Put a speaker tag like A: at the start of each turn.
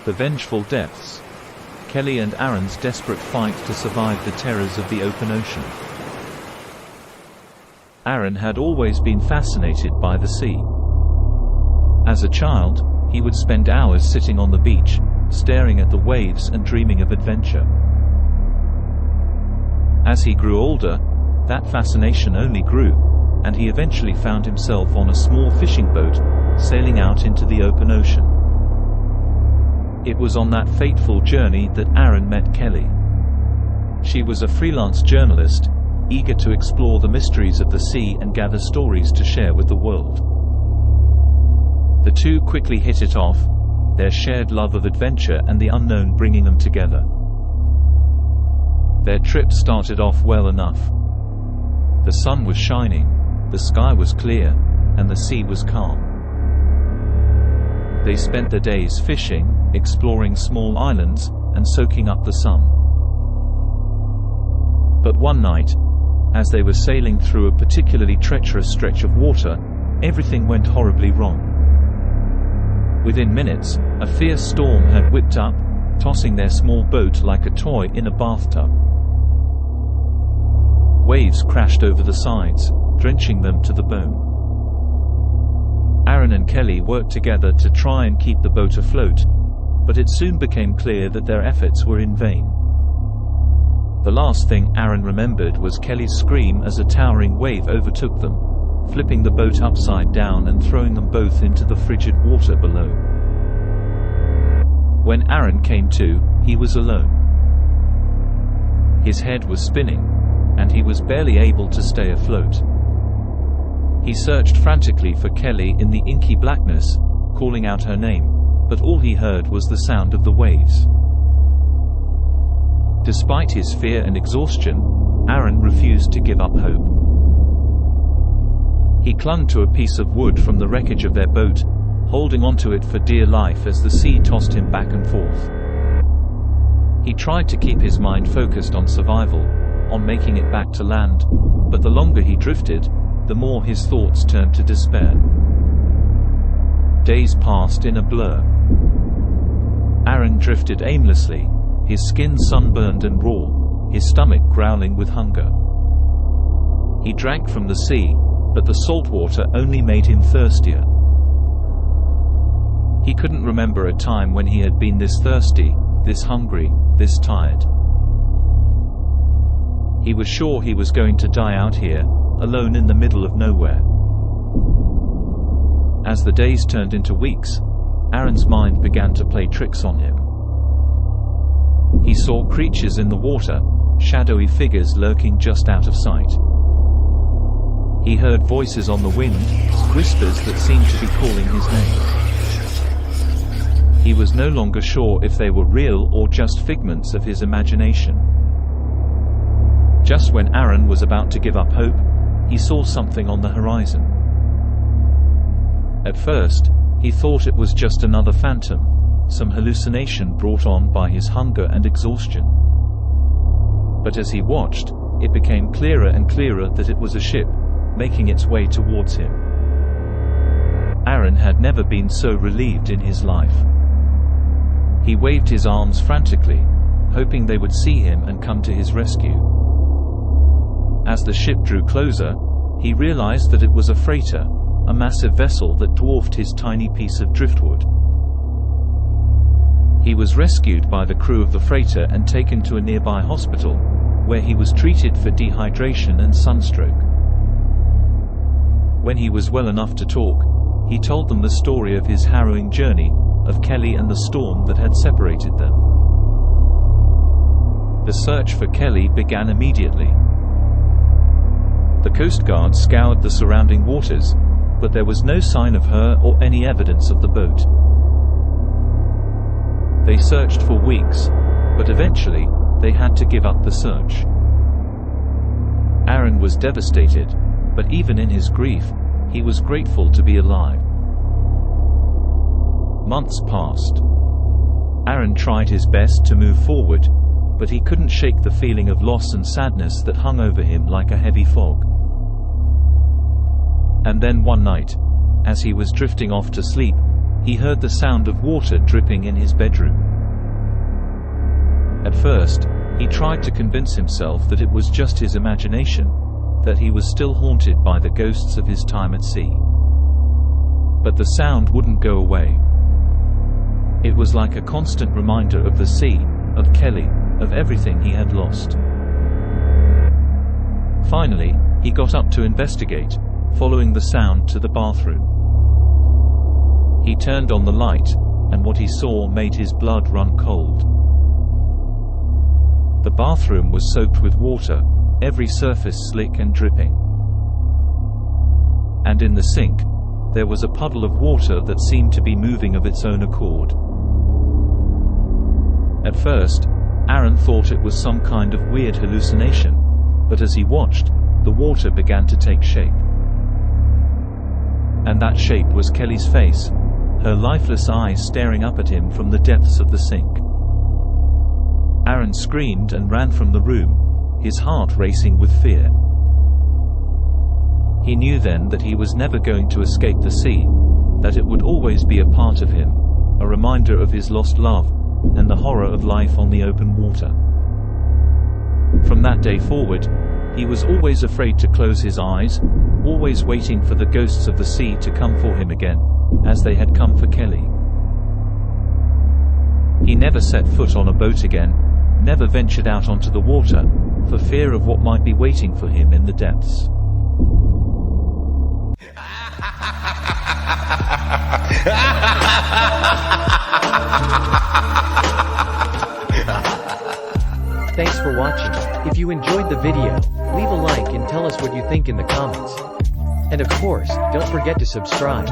A: The Vengeful Depths. Kelly and Aaron's desperate fight to survive the terrors of the open ocean. Aaron had always been fascinated by the sea. As a child, he would spend hours sitting on the beach, staring at the waves and dreaming of adventure. As he grew older, that fascination only grew, and he eventually found himself on a small fishing boat, sailing out into the open ocean. It was on that fateful journey that Aaron met Kelly. She was a freelance journalist, eager to explore the mysteries of the sea and gather stories to share with the world. The two quickly hit it off, their shared love of adventure and the unknown bringing them together. Their trip started off well enough. The sun was shining, the sky was clear, and the sea was calm. They spent their days fishing, exploring small islands, and soaking up the sun. But one night, as they were sailing through a particularly treacherous stretch of water, everything went horribly wrong. Within minutes, a fierce storm had whipped up, tossing their small boat like a toy in a bathtub. Waves crashed over the sides, drenching them to the bone. Aaron and Kelly worked together to try and keep the boat afloat, but it soon became clear that their efforts were in vain. The last thing Aaron remembered was Kelly's scream as a towering wave overtook them, flipping the boat upside down and throwing them both into the frigid water below. When Aaron came to, he was alone. His head was spinning, and he was barely able to stay afloat. He searched frantically for Kelly in the inky blackness, calling out her name, but all he heard was the sound of the waves. Despite his fear and exhaustion, Aaron refused to give up hope. He clung to a piece of wood from the wreckage of their boat, holding onto it for dear life as the sea tossed him back and forth. He tried to keep his mind focused on survival, on making it back to land, but the longer he drifted, the more his thoughts turned to despair. Days passed in a blur. Aaron drifted aimlessly, his skin sunburned and raw, his stomach growling with hunger. He drank from the sea, but the salt water only made him thirstier. He couldn't remember a time when he had been this thirsty, this hungry, this tired. He was sure he was going to die out here, alone in the middle of nowhere. As the days turned into weeks, Aaron's mind began to play tricks on him. He saw creatures in the water, shadowy figures lurking just out of sight. He heard voices on the wind, whispers that seemed to be calling his name. He was no longer sure if they were real or just figments of his imagination. Just when Aaron was about to give up hope, he saw something on the horizon. At first, he thought it was just another phantom, some hallucination brought on by his hunger and exhaustion. But as he watched, it became clearer and clearer that it was a ship, making its way towards him. Aaron had never been so relieved in his life. He waved his arms frantically, hoping they would see him and come to his rescue. As the ship drew closer, he realized that it was a freighter, a massive vessel that dwarfed his tiny piece of driftwood. He was rescued by the crew of the freighter and taken to a nearby hospital, where he was treated for dehydration and sunstroke. When he was well enough to talk, he told them the story of his harrowing journey, of Kelly and the storm that had separated them. The search for Kelly began immediately. The Coast Guard scoured the surrounding waters, but there was no sign of her or any evidence of the boat. They searched for weeks, but eventually, they had to give up the search. Aaron was devastated, but even in his grief, he was grateful to be alive. Months passed. Aaron tried his best to move forward, but he couldn't shake the feeling of loss and sadness that hung over him like a heavy fog. And then one night, as he was drifting off to sleep, he heard the sound of water dripping in his bedroom. At first, he tried to convince himself that it was just his imagination, that he was still haunted by the ghosts of his time at sea. But the sound wouldn't go away. It was like a constant reminder of the sea, of Kelly, of everything he had lost. Finally, he got up to investigate, following the sound to the bathroom. He turned on the light, and what he saw made his blood run cold. The bathroom was soaked with water, every surface slick and dripping. And in the sink, there was a puddle of water that seemed to be moving of its own accord. At first, Aaron thought it was some kind of weird hallucination, but as he watched, the water began to take shape. And that shape was Kelly's face, her lifeless eyes staring up at him from the depths of the sink. Aaron screamed and ran from the room, his heart racing with fear. He knew then that he was never going to escape the sea, that it would always be a part of him, a reminder of his lost love, and the horror of life on the open water. From that day forward, he was always afraid to close his eyes, always waiting for the ghosts of the sea to come for him again, as they had come for Kelly. He never set foot on a boat again, never ventured out onto the water, for fear of what might be waiting for him in the depths.
B: Thanks for watching. If you enjoyed the video, leave a like and tell us what you think in the comments. And of course, don't forget to subscribe.